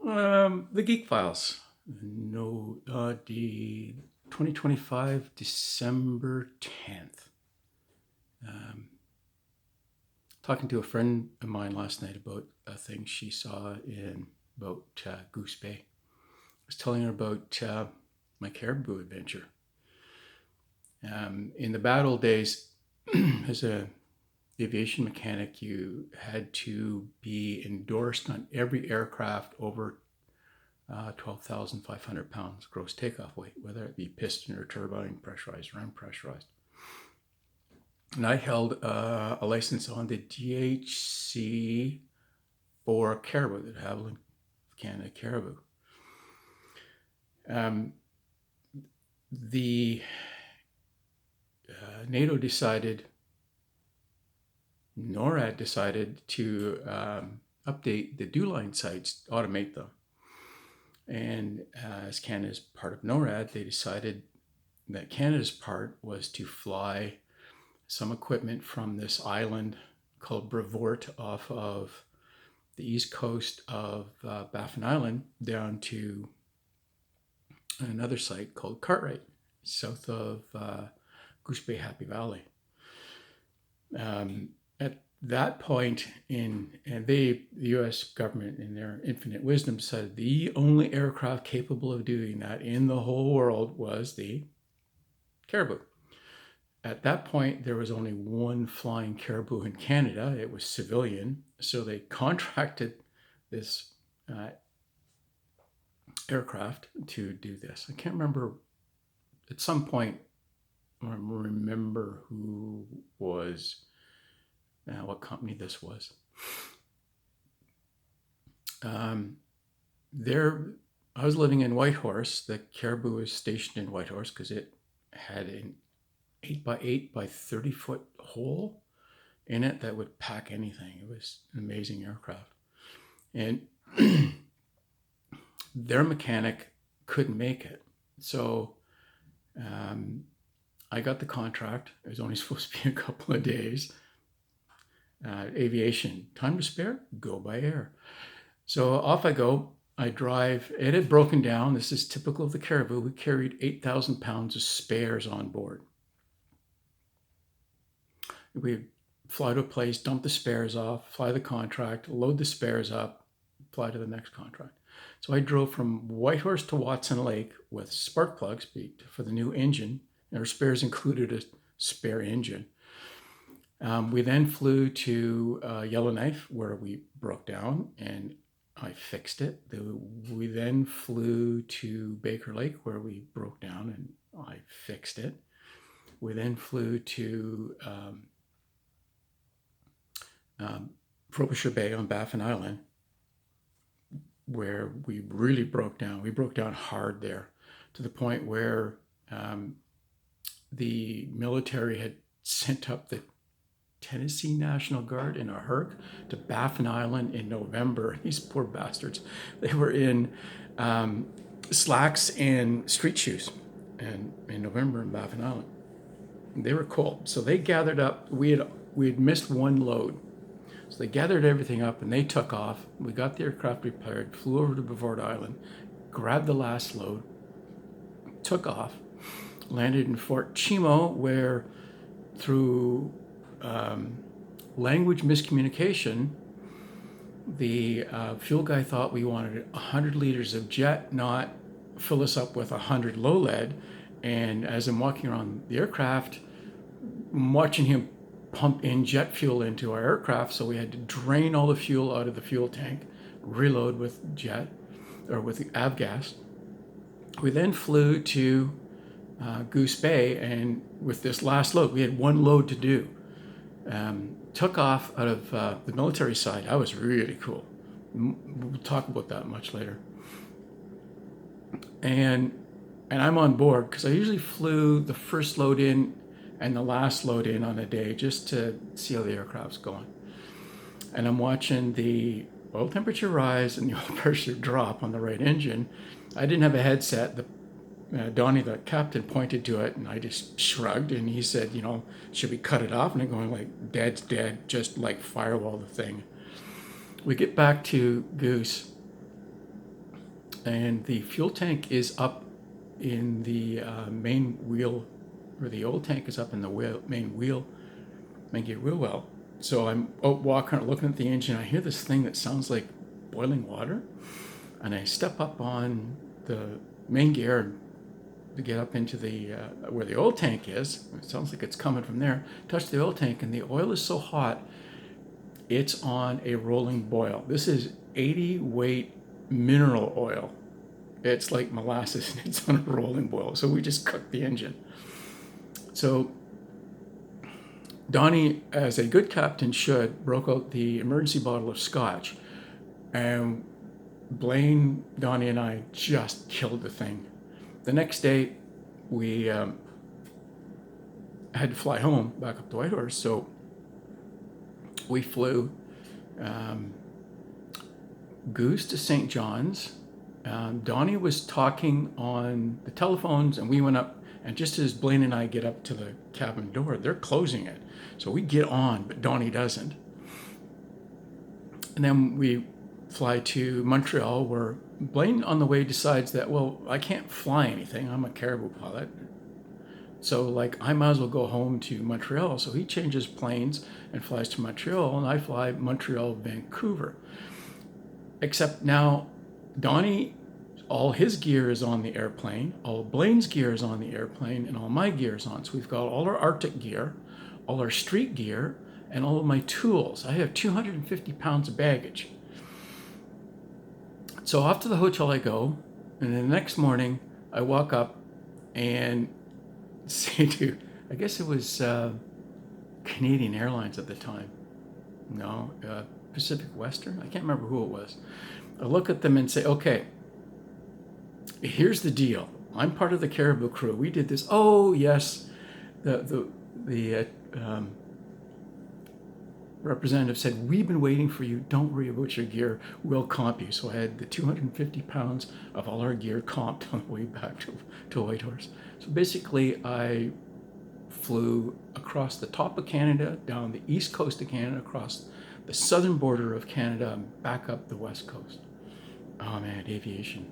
The GEEK Files. No, the 2025 December 10th. Talking to a friend of mine last night about a thing she saw in about Goose Bay. I was telling her about my caribou adventure. In the bad old days, as a aviation mechanic, you had to be endorsed on every aircraft over 12,500 pounds gross takeoff weight, whether it be piston or turbine, pressurized or unpressurized. And I held a license on the GHC for caribou, the Haviland Canada caribou. The NATO decided, NORAD decided to update the DO-line sites, automate them. And as Canada's part of NORAD, they decided that Canada's part was to fly some equipment from this island called Brevoort off of the east coast of Baffin Island down to another site called Cartwright, south of Goose Bay Happy Valley. At that point the U.S. government, in their infinite wisdom, said the only aircraft capable of doing that in the whole world was the caribou. At that point, there was only one flying caribou in Canada. It was civilian, so they contracted this aircraft to do this. I can't remember, at some point, I remember who was, what company this was. I was living in Whitehorse. The caribou was stationed in Whitehorse because it had an 8x8 by 30 foot hole in it that would pack anything. It was an amazing aircraft. And their mechanic couldn't make it. So I got the contract. It was only supposed to be a couple of days. Aviation, time to spare, go by air. So off I go. I drive. It had broken down. This is typical of the caribou. We carried 8,000 pounds of spares on board. We'd fly to a place, dump the spares off, fly the contract, load the spares up, fly to the next contract. So I drove from Whitehorse to Watson Lake with spark plugs for the new engine. Our spares included a spare engine. We then flew to Yellowknife, where we broke down, and I fixed it. We then flew to Baker Lake, where we broke down, and I fixed it. We then flew to Frobisher Bay on Baffin Island, where we really broke down. We broke down hard there, to the point where the military had sent up the Tennessee National Guard in a Herc to Baffin Island in November. These poor bastards. They were in slacks and street shoes and in November in Baffin Island. They were cold. So they gathered up. We had missed one load. So they gathered everything up and they took off. We got the aircraft repaired, flew over to Brevoort Island, grabbed the last load, took off, landed in Fort Chimo, where through language miscommunication, the fuel guy thought we wanted 100 liters of jet, not fill us up with 100 low lead. And as I'm walking around the aircraft, I'm watching him pump in jet fuel into our aircraft, so we had to drain all the fuel out of the fuel tank, reload with jet, or with avgas. We then flew to Goose Bay, and with this last load, we had one load to do. Took off out of the military side. That was really cool. We'll talk about that much later. And I'm on board because I usually flew the first load in and the last load in on a day just to see how the aircraft's going. And I'm watching the oil temperature rise and the oil pressure drop on the right engine. I didn't have a headset. Donnie, the captain, pointed to it, and I just shrugged, and he said, should we cut it off? And I'm going like, dead's dead, just like firewall the thing. We get back to Goose, and the fuel tank is up in the main wheel, or the oil tank is up in the main gear wheel well. So I'm out walking, looking at the engine. I hear this thing that sounds like boiling water, and I step up on the main gear to get up into the where the oil tank is. It sounds like it's coming from there. Touch the oil tank, and the oil is so hot, it's on a rolling boil. This is 80 weight mineral oil. It's like molasses, and it's on a rolling boil. So we just cooked the engine. So Donnie, as a good captain should, broke out the emergency bottle of scotch, and Blaine, Donnie, and I just killed the thing. The next day, we had to fly home back up to Whitehorse, so we flew Goose to St. John's. Donnie was talking on the telephones, and we went up, and just as Blaine and I get up to the cabin door, they're closing it. So we get on, but Donnie doesn't. And then we fly to Montreal, where Blaine on the way decides that, well, I can't fly anything. I'm a caribou pilot. So like, I might as well go home to Montreal. So he changes planes and flies to Montreal, and I fly Montreal, Vancouver. Except now, Donnie, all his gear is on the airplane, all Blaine's gear is on the airplane, and all my gear is on. So we've got all our Arctic gear, all our street gear, and all of my tools. I have 250 pounds of baggage. So off to the hotel I go, and then the next morning I walk up and say to, I guess it was Canadian Airlines at the time. No, Pacific Western? I can't remember who it was. I look at them and say, okay, here's the deal. I'm part of the Caribou crew. We did this. Oh, yes. The representative said, we've been waiting for you. Don't worry about your gear. We'll comp you. So I had the 250 pounds of all our gear comped on the way back to Whitehorse. So basically, I flew across the top of Canada, down the east coast of Canada, across the southern border of Canada, and back up the west coast. Oh man, aviation.